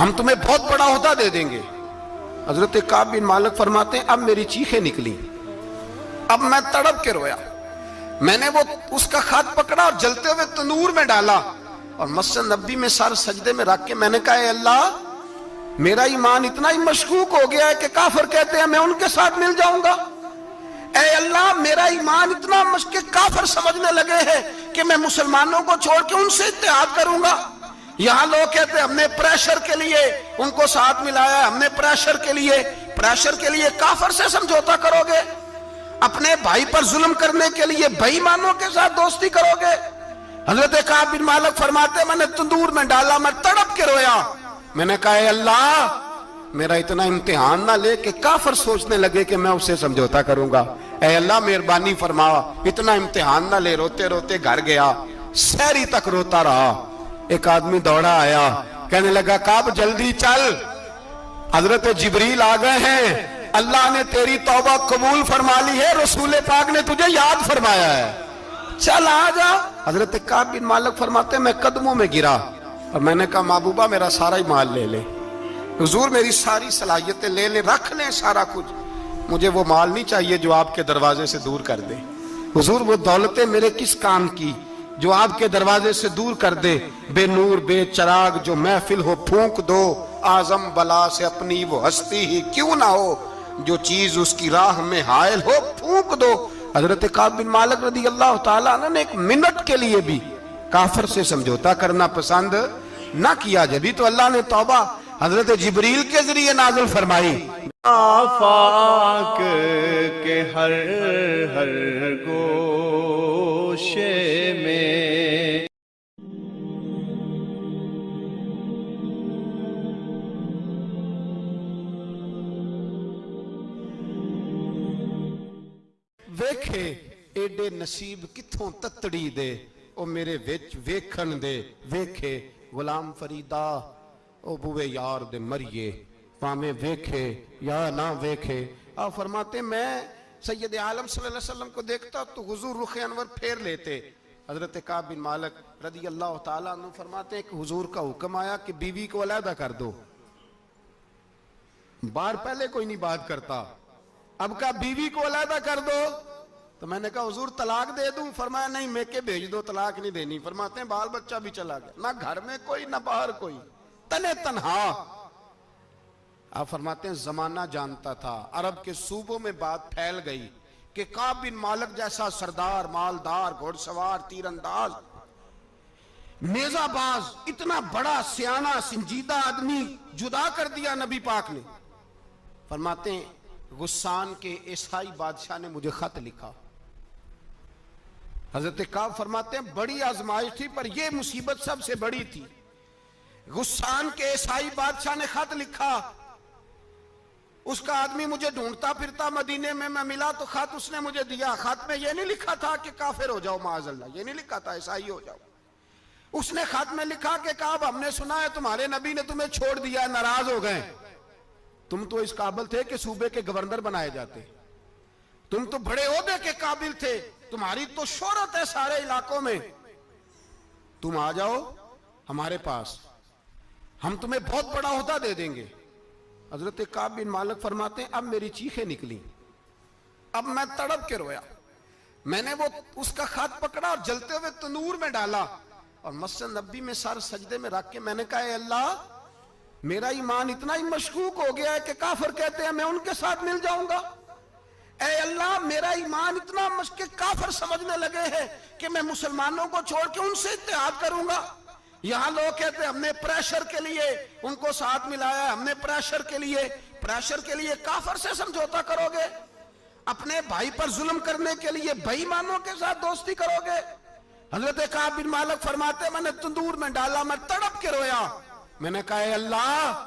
ہم تمہیں بہت بڑا عہدہ دے دیں گے۔ حضرت کعب بن مالک فرماتے ہیں اب میری چیخیں نکلی، اب میں تڑپ کے رویا، میں نے وہ اس کا خط پکڑا اور جلتے ہوئے تنور میں ڈالا اور مسجد نبی میں سر سجدے میں رکھ کے میں نے کہا اے اللہ، میرا ایمان اتنا ہی مشکوک ہو گیا ہے کہ کافر کہتے ہیں میں ان کے ساتھ مل جاؤں گا۔ اے اللہ، میرا ایمان اتنا مشکوک، کافر سمجھنے لگے ہیں کہ میں مسلمانوں کو چھوڑ کے ان سے اتحاد کروں گا۔ یہاں لوگ کہتے ہیں ہم نے پریشر کے لیے ان کو ساتھ ملایا ہے، ہم نے پریشر کے لیے کافر سے سمجھوتا کرو گے، اپنے بھائی پر ظلم کرنے کے لیے بے ایمانوں کے ساتھ دوستی کرو گے۔ حضرت کعب بن مالک فرماتے ہیں میں نے تندور میں ڈالا، میں تڑپ کے رویا، میں نے کہا اے اللہ، میرا اتنا امتحان نہ لے کہ کافر سوچنے لگے کہ میں اسے سمجھوتا کروں گا۔ اے اللہ مہربانی فرما، اتنا امتحان نہ لے۔ روتے روتے گھر گیا، سحری تک روتا رہا۔ ایک آدمی دوڑا آیا، کہنے لگا کعب جلدی چل، حضرت جبریل آ گئے ہیں، اللہ نے تیری توبہ قبول فرما لی ہے، رسول پاک نے تجھے یاد فرمایا ہے، چل آ جا۔ حضرت کعب بن مالک فرماتے ہیں میں قدموں میں گرا اور میں نے کہا محبوبہ میرا سارا ہی مال لے لے، حضور میری ساری صلاحیتیں لے لے، رکھ لیں سارا کچھ، مجھے وہ مال نہیں چاہیے جو آپ کے دروازے سے دور کر دے، حضور وہ دولتیں میرے کس کام کی جو آپ کے دروازے سے دور کر دے، بے نور بے چراغ جو محفل ہو پھونک دو، اعظم بلا سے اپنی وہ ہستی ہی کیوں نہ ہو، جو چیز اس کی راہ میں حائل ہو پھونک دو۔ حضرت کعب بن مالک رضی اللہ تعالیٰ عنہ نے ایک منٹ کے لیے بھی کافر سے سمجھوتا کرنا پسند نہ کیا، جبھی تو اللہ نے توبہ حضرت جبریل کے ذریعے نازل فرمائی۔ آفاق کے ہر ہر گوشے میں ویکھے ایڈے نصیب کتھوں تتڑی دے، او میرے وچ ویکھن دے، ویکھے غلام فریدا او بوے یار دے مریے، پامیں ویکھے یا نہ ویکھے۔ آپ فرماتے میں سید عالم صلی اللہ علیہ وسلم کو دیکھتا تو حضور رخ انور پھیر لیتے۔ حضرت کعب بن مالک رضی اللہ تعالیٰ عنہ فرماتے ہیں کہ حضور کا حکم آیا کہ بیوی کو علیحدہ کر دو، بار پہلے کوئی نہیں بات کرتا، اب کہا بیوی کو علیحدہ کر دو، تو میں نے کہا حضور طلاق دے دوں؟ فرمایا نہیں میکے بھیج دو، طلاق نہیں دینی۔ فرماتے ہیں بال بچہ بھی چلا گیا، نہ گھر میں کوئی نہ باہر کوئی، تنے تنہا۔ آپ فرماتے ہیں زمانہ جانتا تھا، عرب کے صوبوں میں بات پھیل گئی کہ کعب بن مالک جیسا سردار، مالدار، گھوڑ سوار، تیر انداز، نیزہ باز، اتنا بڑا سیانہ سنجیدہ آدمی جدا کر دیا نبی پاک نے۔ فرماتے ہیں غسان کے عیسائی بادشاہ نے مجھے خط لکھا۔ حضرت کعب فرماتے ہیں بڑی آزمائش تھی پر یہ مصیبت سب سے بڑی تھی۔ غسان کے عیسائی بادشاہ نے خط لکھا، اس کا آدمی مجھے ڈھونڈتا پھرتا مدینے میں، میں ملا تو خط اس نے مجھے دیا۔ خط میں یہ نہیں لکھا تھا کہ کافر ہو جاؤ معاذ اللہ، یہ نہیں لکھا تھا عیسائی ہو جاؤ، اس نے خط میں لکھا کہ کعب ہم نے سنا ہے تمہارے نبی نے تمہیں چھوڑ دیا، ناراض ہو گئے، تم تو اس قابل تھے کہ صوبے کے گورنر بنائے جاتے، تم تو بڑے عہدے کے قابل تھے، تمہاری تو شہرت ہے سارے علاقوں میں، تم آ جاؤ ہمارے پاس، ہم تمہیں بہت بڑا عہدہ دے دیں گے۔ حضرت کعب بن مالک فرماتے ہیں اب میری چیخیں نکلی، اب میں تڑپ کے رویا، میں نے وہ اس کا خط پکڑا اور جلتے ہوئے تنور میں ڈالا اور مسجد نبی میں سر سجدے میں رکھ کے میں نے کہا اے اللہ، میرا ایمان اتنا ہی مشکوک ہو گیا ہے کہ کافر کہتے ہیں میں ان کے ساتھ مل جاؤں گا۔ اے اللہ، میرا ایمان اتنا مشکوک، کافر سمجھنے لگے ہیں کہ میں مسلمانوں کو چھوڑ کے ان سے اتحاد کروں گا۔ یہاں لوگ کہتے ہیں ہم نے پریشر کے لیے ان کو ساتھ ملایا، ہم نے پریشر کے لیے کافر سے سمجھوتا کرو گے، اپنے بھائی پر ظلم کرنے کے لیے بے ایمانوں کے ساتھ دوستی کرو گے۔ حضرت کعب بن مالک فرماتے میں نے تندور میں ڈالا، میں تڑپ کے رویا، میں نے کہا اے اللہ،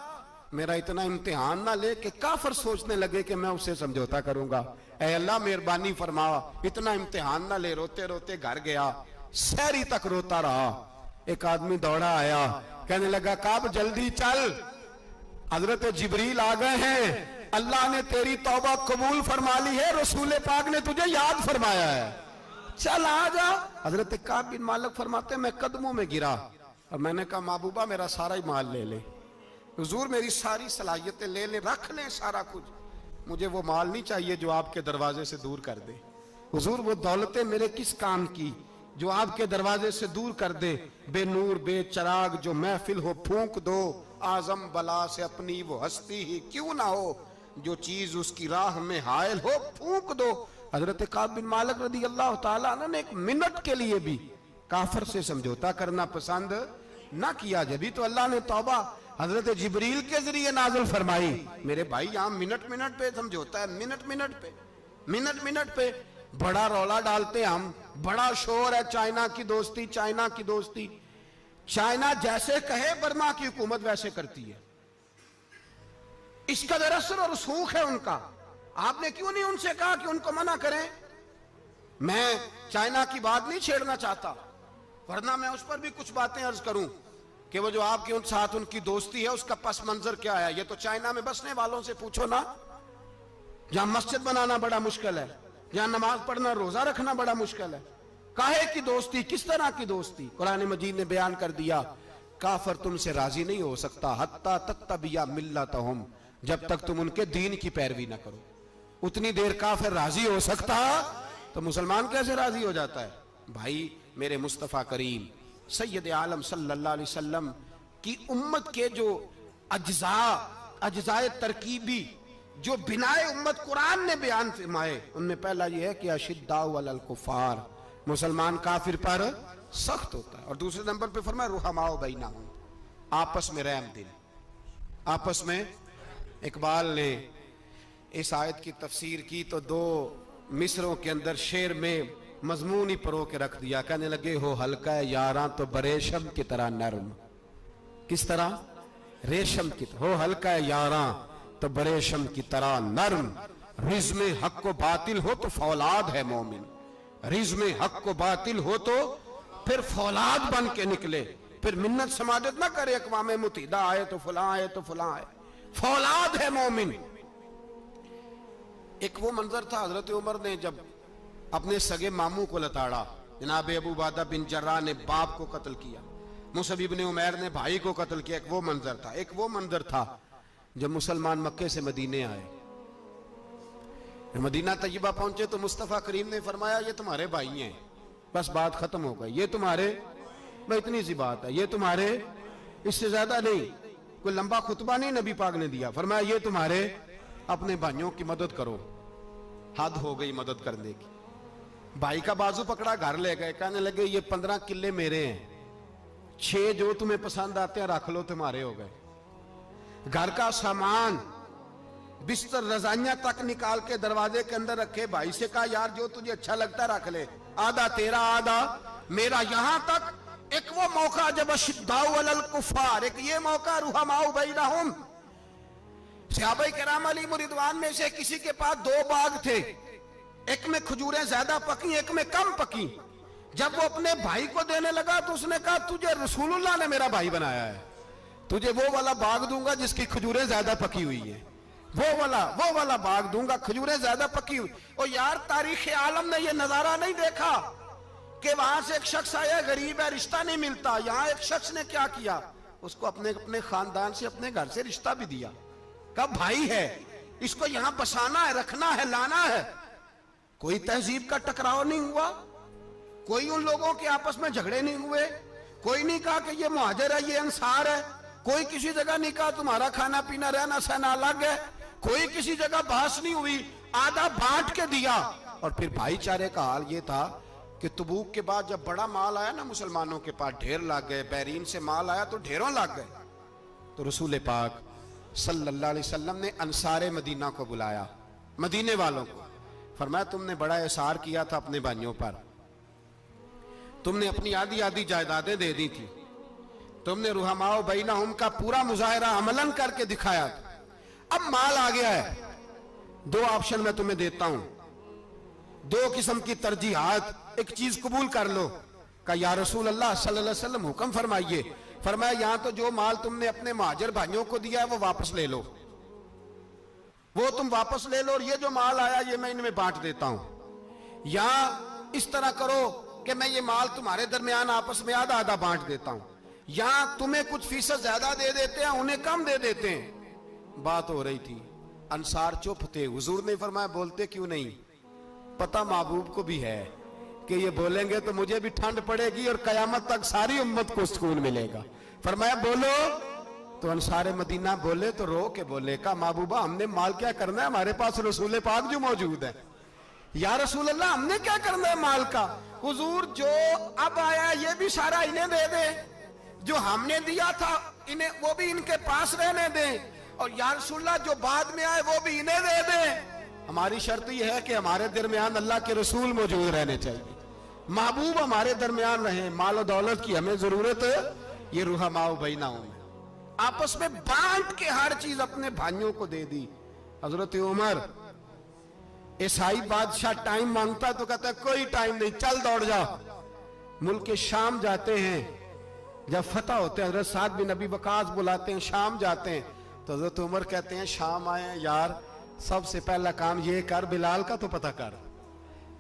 میرا اتنا امتحان نہ لے کہ کافر سوچنے لگے کہ میں اسے سمجھوتا کروں گا۔ اے اللہ مہربانی فرما، اتنا امتحان نہ لے۔ روتے روتے گھر گیا، سحری تک روتا رہا۔ ایک آدمی دوڑا آیا، کہنے لگا کعب جلدی چل، حضرت جبریل آ گئے ہیں، اللہ نے تیری توبہ قبول فرما لی ہے، رسول پاک نے تجھے یاد فرمایا ہے، چل آ جا۔ حضرت کعب بن مالک فرماتے میں قدموں میں گرا اور میں نے کہا محبوبہ میرا سارا ہی مال لے لے، حضور میری ساری صلاحیتیں لے لیں، رکھ لیں سارا کچھ، مجھے وہ مال نہیں چاہیے جو آپ کے دروازے سے دور کر دے۔ حضور وہ دولتیں میرے کس کام کی جو آپ کے دروازے سے دور کر دے؟ بے نور بے چراغ جو محفل ہو پھونک دو، اعظم بلا سے اپنی وہ ہستی ہی کیوں نہ ہو، جو چیز اس کی راہ میں حائل ہو پھونک دو۔ حضرت کعب بن مالک رضی اللہ تعالیٰ عنہ نے ایک منٹ کے لیے بھی کافر سے سمجھوتا کرنا پسند نہ کیا، جبھی تو اللہ نے توبہ حضرت جبریل کے ذریعے نازل فرمائی۔ میرے بھائی یہاں منٹ پہ سمجھوتا ہے، منٹ پہ بڑا رولا ڈالتے ہم، بڑا شور ہے چائنا کی دوستی، چائنا کی دوستی۔ چائنا جیسے کہے برما کی حکومت ویسے کرتی ہے، اس کا در اثر اور رسوخ ہے ان کا۔ آپ نے کیوں نہیں ان سے کہا کہ ان کو منع کریں؟ میں چائنا کی بات نہیں چھیڑنا چاہتا، ورنہ میں اس پر بھی کچھ باتیں عرض کروں کہ وہ جو آپ کے ان ساتھ ان کی دوستی ہے اس کا پس منظر کیا ہے۔ یہ تو چائنا میں بسنے والوں سے پوچھو نا، جہاں مسجد بنانا بڑا مشکل ہے، جہاں نماز پڑھنا روزہ رکھنا بڑا مشکل ہے، کاہے کی دوستی، کس طرح کی دوستی؟ قرآن مجید نے بیان کر دیا، کافر تم سے راضی نہیں ہو سکتا حتی تتبع ملتہم، جب تک تم ان کے دین کی پیروی نہ کرو۔ اتنی دیر کافر راضی ہو سکتا تو مسلمان کیسے راضی ہو جاتا ہے؟ بھائی میرے مصطفیٰ کریم سید عالم صلی اللہ علیہ وسلم کی امت کے جو اجزاء ترکیبی جو بنائے امت قرآن نے بیان فرمائے، ان میں پہلا یہ ہے کہ اشداء علی الکفار، مسلمان کافر پر سخت ہوتا ہے، اور دوسرے نمبر پہ فرمایا رحماء بینہم، آپس میں رحم دل، آپس میں۔ اقبال نے اس آیت کی تفسیر کی تو دو مصروں کے اندر شعر میں مضمون ہی پرو کے رکھ دیا، کہنے لگے ہو ہلکا یاراں تو بریشم کی طرح نرم۔ کس طرح؟ ریشم کی طرح۔ ہو ہلکا یاراں تو بریشم کی طرح نرم، رزم حق و باطل ہو تو فولاد ہے مومن، رزم حق و باطل ہو تو پھر فولاد بن کے نکلے، پھر منت سماجت نہ کرے اقوام متحدہ آئے تو فلاں آئے تو فلاں آئے، فولاد ہے مومن۔ ایک وہ منظر تھا حضرت عمر نے جب اپنے سگے ماموں کو لتاڑا، جناب ابو عبیدہ بن جراح نے باپ کو قتل کیا، مصعب بن عمیر نے بھائی کو قتل کیا، ایک وہ منظر تھا۔ ایک وہ منظر تھا جب مسلمان مکے سے مدینے آئے، مدینہ طیبہ پہنچے تو مصطفیٰ کریم نے فرمایا یہ تمہارے بھائی ہیں، بس بات ختم ہو گئی، یہ تمہارے، بھائی اتنی سی بات ہے، یہ تمہارے، اس سے زیادہ نہیں، کوئی لمبا خطبہ نہیں نبی پاک نے دیا، فرمایا یہ تمہارے، اپنے بھائیوں کی مدد کرو۔ حد ہو گئی مدد کرنے کی، بھائی کا بازو پکڑا، گھر لے گئے، کہنے لگے یہ 15 کلے میرے ہیں، 6 جو تمہیں پسند آتے ہیں رکھ لو، تمہارے ہو گئے۔ گھر کا سامان بستر رضائیاں تک نکال کے دروازے کے اندر رکھے، بھائی سے کہا یار جو تجھے اچھا لگتا ہے رکھ لے، آدھا تیرا آدھا میرا۔ یہاں تک ایک وہ موقع جب اشداء علی الکفار، ایک یہ موقع رحماء بینہم، صحابہ کرام علیہم رضوان میں سے کسی کے پاس 2 باغ تھے، ایک میں کھجوریں زیادہ پکی ایک میں کم پکی، جب وہ اپنے بھائی کو دینے لگا تو اس نے کہا تجھے رسول اللہ نے میرا بھائی بنایا ہے، تجھے وہ والا باغ دوں گا جس کی کھجوریں زیادہ پکی ہوئی ہیں، وہ والا باغ دوں گا کھجوریں زیادہ پکی ہوئی۔ اور یار تاریخ عالم نے یہ نظارہ نہیں دیکھا کہ وہاں سے ایک شخص آیا غریب ہے رشتہ نہیں ملتا، یہاں ایک شخص نے کیا کیا، اس کو اپنے خاندان سے اپنے گھر سے رشتہ بھی دیا، کہا بھائی ہے اس کو یہاں بسانا ہے، رکھنا ہے، لانا ہے۔ کوئی تہذیب کا ٹکراؤ نہیں ہوا، کوئی ان لوگوں کے آپس میں جھگڑے نہیں ہوئے، کوئی نہیں کہا کہ یہ مہاجر ہے یہ انصار ہے، کوئی کسی جگہ نہیں کہا تمہارا کھانا پینا رہنا سہنا الگ ہے، کوئی کسی جگہ بحث نہیں ہوئی، آدھا بانٹ کے دیا۔ اور پھر بھائی چارے کا حال یہ تھا کہ تبوک کے بعد جب بڑا مال آیا نا مسلمانوں کے پاس، ڈھیر لگ گئے، بحرین سے مال آیا تو ڈھیروں لگ گئے، تو رسول پاک صلی اللہ علیہ وسلم نے انصار مدینہ کو بلایا، مدینے والوں کو، فرمایا تم نے بڑا احسار کیا تھا اپنے بھائیوں پر، تم نے اپنی آدھی جائیدادیں دے دی تھی، تم نے رحماء بینہم کا پورا مظاہرہ عملاً کر کے دکھایا تھا، اب مال آ گیا ہے، 2 آپشن میں تمہیں دیتا ہوں، 2 قسم کی ترجیحات، ایک چیز قبول کر لو۔ کہا یا رسول اللہ صلی اللہ علیہ وسلم حکم فرمائیے۔ فرمایا یہاں تو جو مال تم نے اپنے مہاجر بھائیوں کو دیا ہے وہ واپس لے لو، وہ تم واپس لے لو، اور یہ جو مال آیا یہ میں ان میں بانٹ دیتا ہوں، یا اس طرح کرو کہ میں یہ مال تمہارے درمیان آپس میں آدھا آدھا بانٹ دیتا ہوں۔ یہاں تمہیں کچھ فیصد زیادہ دے دیتے ہیں, انہیں کم دے دیتے ہیں. بات ہو رہی تھی, انصار چپ تھے. حضور نے فرمایا بولتے کیوں نہیں؟ پتہ محبوب کو بھی ہے کہ یہ بولیں گے تو مجھے بھی ٹھنڈ پڑے گی اور قیامت تک ساری امت کو سکون ملے گا. فرمایا بولو. تو انصار مدینہ بولے تو رو کے بولے, کہا محبوبہ ہم نے مال کیا کرنا ہے, ہمارے پاس رسول پاک جو موجود ہے. یا رسول اللہ ہم نے کیا کرنا ہے مال کا؟ حضور جو اب آیا یہ بھی سارا انہیں دے دے, جو ہم نے دیا تھا انہیں وہ بھی ان کے پاس رہنے دیں, اور یا رسول اللہ جو بعد میں آئے وہ بھی انہیں دے دیں. ہماری شرط یہ ہے کہ ہمارے درمیان اللہ کے رسول موجود رہنے چاہیے, محبوب ہمارے درمیان رہیں. مال و دولت کی ہمیں ضرورت ہے, یہ رحماء بینہم ہے. آپس میں بانٹ کے ہر چیز اپنے بھائیوں کو دے دی. حضرت عمر عیسائی بادشاہ ٹائم مانگتا تو کہتا ہے کوئی ٹائم نہیں, چل دوڑ جا. ملک شام جاتے ہیں, جب فتح ہوتے ہیں حضرت سعد بن ابی وقاص بلاتے ہیں, شام جاتے ہیں تو حضرت عمر کہتے ہیں شام آئے ہیں یار, سب سے پہلا کام یہ کر بلال کا تو پتہ کر.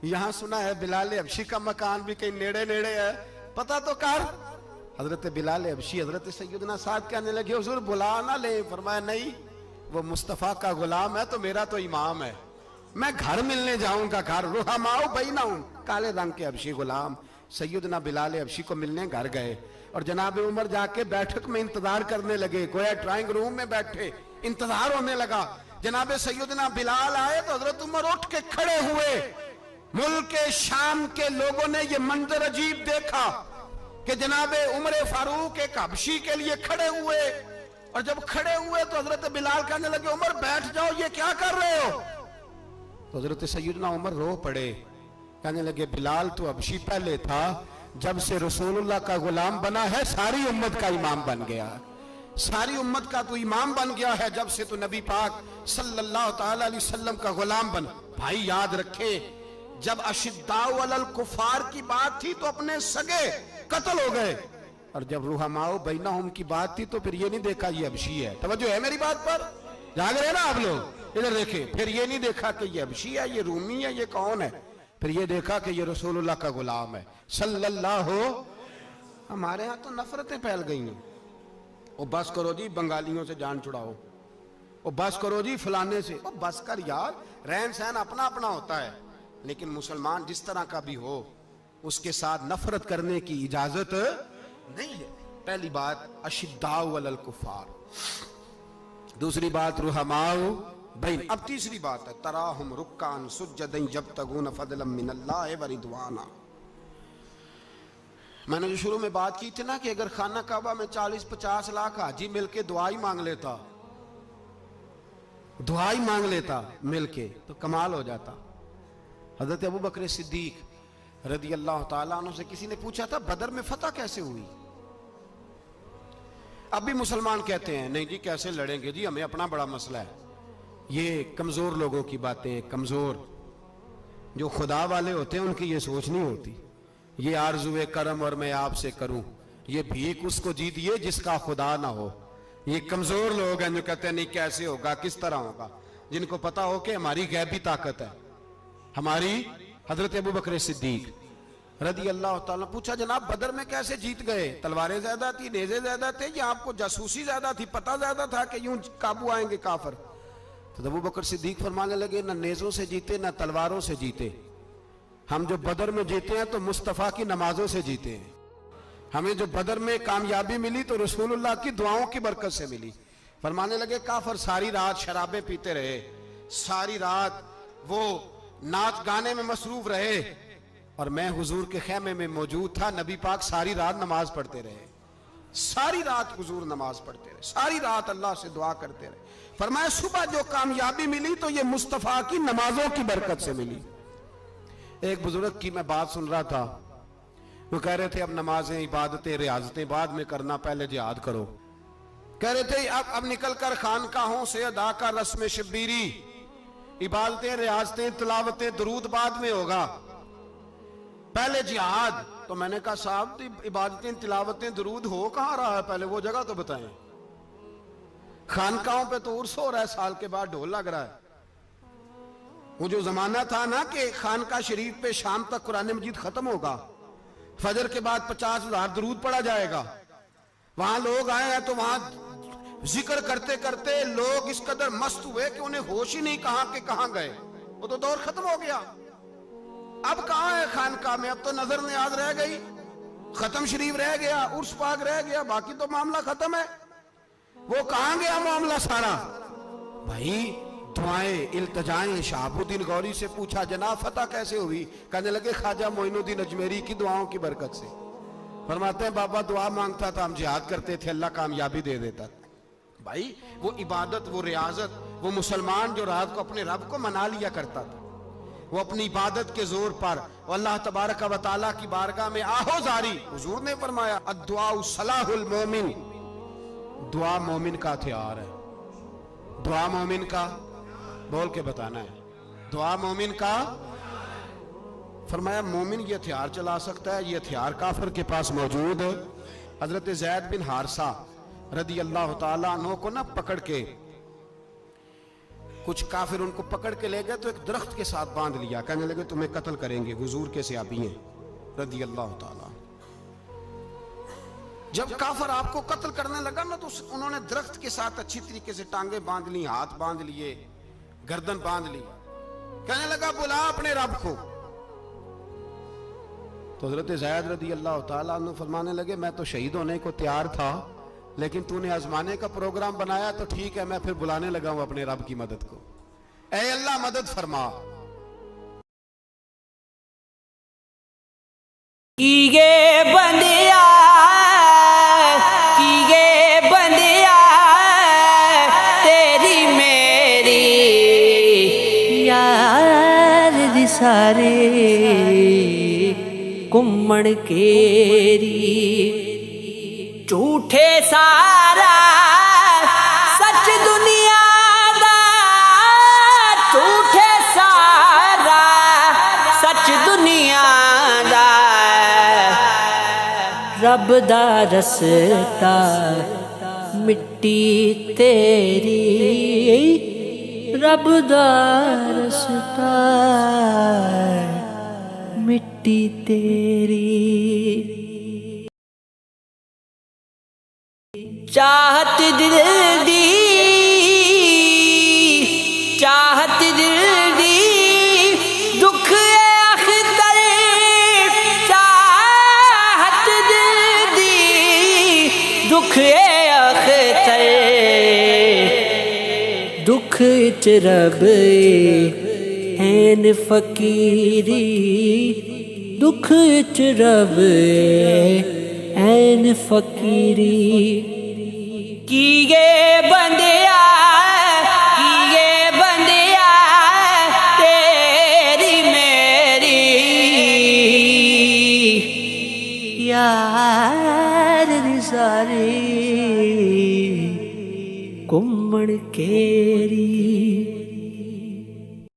یہاں سنا ہے بلال حبشی کا مکان بھی کہیں نیڑے نیڑے ہے, پتہ تو کر. حضرت بلال حبشی حضرت سیدنا سعد کہنے لگے حضور بلا نہ لیں. فرمایا نہیں, وہ مصطفیٰ کا غلام ہے تو میرا تو امام ہے, میں گھر ملنے جاؤں گا. گھر رحماء بینہم, کالے رنگ کے حبشی غلام سیدنا بلال حبشی کو ملنے گھر گئے, اور جناب عمر جا کے بیٹھک میں انتظار کرنے لگے, گویا ڈرائنگ روم میں بیٹھے انتظار ہونے لگا. جناب سیدنا بلال آئے تو حضرت عمر اٹھ کے کھڑے ہوئے. ملک شام کے لوگوں نے یہ منظر عجیب دیکھا کہ جناب عمر فاروق ایک حبشی کے لیے کھڑے ہوئے, اور جب کھڑے ہوئے تو حضرت بلال کہنے لگے عمر بیٹھ جاؤ, یہ کیا کر رہے ہو؟ تو حضرت سیدنا عمر رو پڑے, کہنے لگے بلال تو حبشی پہلے تھا, جب سے رسول اللہ کا غلام بنا ہے ساری امت کا امام بن گیا, ساری امت کا تو امام بن گیا ہے جب سے تو نبی پاک صلی اللہ تعالی علیہ وسلم کا غلام بنا. بھائی یاد رکھے, جب اشداء علی الکفار کی بات تھی تو اپنے سگے قتل ہو گئے, اور جب رحماء بینہم کی بات تھی تو پھر یہ نہیں دیکھا یہ حبشی ہے. توجہ ہے میری بات پر؟ جاگ رہے نا آپ لوگ, ادھر دیکھیں. پھر یہ نہیں دیکھا کہ یہ حبشی ہے, یہ رومی ہے, یہ کون ہے, پھر یہ دیکھا کہ یہ رسول اللہ کا غلام ہے صلی اللہ. ہمارے ہاں تو نفرتیں پھیل گئی ہیں, او بس کرو جی بنگالیوں سے جان چھڑاؤ, او بس کرو جی فلانے سے, او بس کر یار, رہن سہن اپنا اپنا ہوتا ہے, لیکن مسلمان جس طرح کا بھی ہو اس کے ساتھ نفرت کرنے کی اجازت نہیں ہے. پہلی بات اشداء علی الکفار, دوسری بات رحماء بین. اب تیسری بات ہے تراہم رکعا سجدا یبتغون فضلا من اللہ ورضوانا. میں نے جو شروع میں بات کی تھی نا کہ اگر خانہ کعبہ میں 40-50 لاکھ حاجی مل کے دعائی مانگ لیتا مل کے تو کمال ہو جاتا. حضرت ابو بکر صدیق رضی اللہ تعالیٰ عنہ سے کسی نے پوچھا تھا بدر میں فتح کیسے ہوئی؟ اب بھی مسلمان کہتے ہیں نہیں جی کیسے لڑیں گے جی, ہمیں اپنا بڑا مسئلہ ہے. یہ کمزور لوگوں کی باتیں, کمزور جو خدا والے ہوتے ہیں ان کی یہ سوچ نہیں ہوتی. یہ آرزوئے کرم اور میں آپ سے کروں, یہ بھیک اس کو جیتیے جس کا خدا نہ ہو. یہ کمزور لوگ ہیں جو کہتے ہیں نہیں کیسے ہوگا, کس طرح ہوگا, جن کو پتا ہو کہ ہماری غیبی طاقت ہے. ہماری حضرت ابو بکر صدیق رضی اللہ تعالیٰ پوچھا جناب بدر میں کیسے جیت گئے؟ تلواریں زیادہ تھی, نیزے زیادہ تھے, یا آپ کو جاسوسی زیادہ تھی, پتہ زیادہ تھا کہ یوں قابو آئیں گے کافر؟ تو ابو بکر صدیق فرمانے لگے نہ نیزوں سے جیتے نہ تلواروں سے جیتے, ہم جو بدر میں جیتے ہیں تو مصطفیٰ کی نمازوں سے جیتے ہیں. ہمیں جو بدر میں کامیابی ملی تو رسول اللہ کی دعاؤں کی برکت سے ملی. فرمانے لگے کافر ساری رات شرابیں پیتے رہے, ساری رات وہ نعت گانے میں مصروف رہے, اور میں حضور کے خیمے میں موجود تھا, نبی پاک ساری رات نماز پڑھتے رہے, ساری رات حضور نماز پڑھتے رہے, ساری رات اللہ سے دعا کرتے رہے. فرمایا صبح جو کامیابی ملی تو یہ مصطفیٰ کی نمازوں کی برکت سے ملی. ایک بزرگ کی میں بات سن رہا تھا, وہ کہہ رہے تھے اب نمازیں عبادتیں ریاضتیں بعد میں کرنا, پہلے جہاد کرو. کہہ رہے تھے اب نکل کر خانقاہوں سے ادا کا رسم شبیری, عبادتیں ریاضتیں تلاوتیں درود بعد میں ہوگا, پہلے جہاد. تو میں نے کہا صاحب عبادتیں تلاوتیں درود ہو کہاں رہا ہے, پہلے وہ جگہ تو بتائیں. خانقاہوں پہ تو عرس ہو رہا ہے, سال کے بعد ڈھول لگ رہا ہے. وہ جو زمانہ تھا نا کہ خانقاہ شریف پہ شام تک قرآن مجید ختم ہوگا, فجر کے بعد 50,000 درود پڑھا جائے گا, وہاں لوگ آئے ہیں تو وہاں ذکر کرتے کرتے لوگ اس قدر مست ہوئے کہ انہیں ہوش ہی نہیں کہاں کہ کہاں گئے. وہ تو دور ختم ہو گیا. اب کہاں ہے خانقاہ میں؟ اب تو نظر نیاز رہ گئی، ختم شریف رہ گیا، عرس پاک رہ گیا، باقی تو معاملہ ختم ہے. وہ کہاں گیا معاملہ سارا؟ بھائی دعائیں التجائیں. شہاب الدین غوری سے پوچھا جناب فتح کیسے ہوئی؟ کہنے لگے خواجہ معین الدین اجمیری کی دعاؤں کی برکت سے. فرماتے ہیں بابا دعا مانگتا تھا، ہم جہاد کرتے تھے، اللہ کامیابی دے دیتا تھا. بھائی وہ عبادت، وہ ریاضت، وہ مسلمان جو رات کو اپنے رب کو منا لیا کرتا تھا، وہ اپنی عبادت کے زور پر اللہ تبارک و تعالیٰ کی بارگاہ میں آہو زاری. حضور نے فرمایا الدعاء صلاح المومن، دعا مومن کا ہتھیار ہے. دعا مومن کا، بول کے بتانا ہے، دعا مومن کا. فرمایا مومن یہ ہتھیار چلا سکتا ہے، یہ ہتھیار کافر کے پاس موجود ہے. حضرت زید بن حارثہ رضی اللہ تعالیٰ عنہ کو نہ پکڑ کے کچھ کافر ان کو پکڑ کے لے گئے تو ایک درخت کے ساتھ باندھ لیا. کہنے لگے تمہیں قتل کریں گے، حضور کے صحابی ہیں رضی اللہ تعالیٰ. جب کافر آپ کو قتل کرنے لگا نا تو انہوں نے درخت کے ساتھ اچھی طریقے سے ٹانگیں باندھ لی، ہاتھ باندھ لیے، گردن باندھ لی. کہنے لگا بلا اپنے رب کو. تو حضرت زید رضی اللہ تعالیٰ عنہ فرمانے لگے میں تو شہید ہونے کو تیار تھا، لیکن تو نے آزمانے کا پروگرام بنایا تو ٹھیک ہے، میں پھر بلانے لگا ہوں اپنے رب کی مدد کو. اے اللہ مدد فرما. کیے بندیا تیری میری یار دی سارے کمڑ کیری جھوٹے سارا سچ دنیا دا، جھوٹے سارا سچ دنیا دا، رب دا رستا مٹی تیری، رب دا رستا مٹی تیری. چاہت دل دی، چاہت دل دی دکھ اختر، چاہت دل دی دکھ اختر، دکھ وچ رب این فقیری، دکھ وچ رب این فقیری. کیے بندیا تیری میری یار دی ساری کمڑ کیری.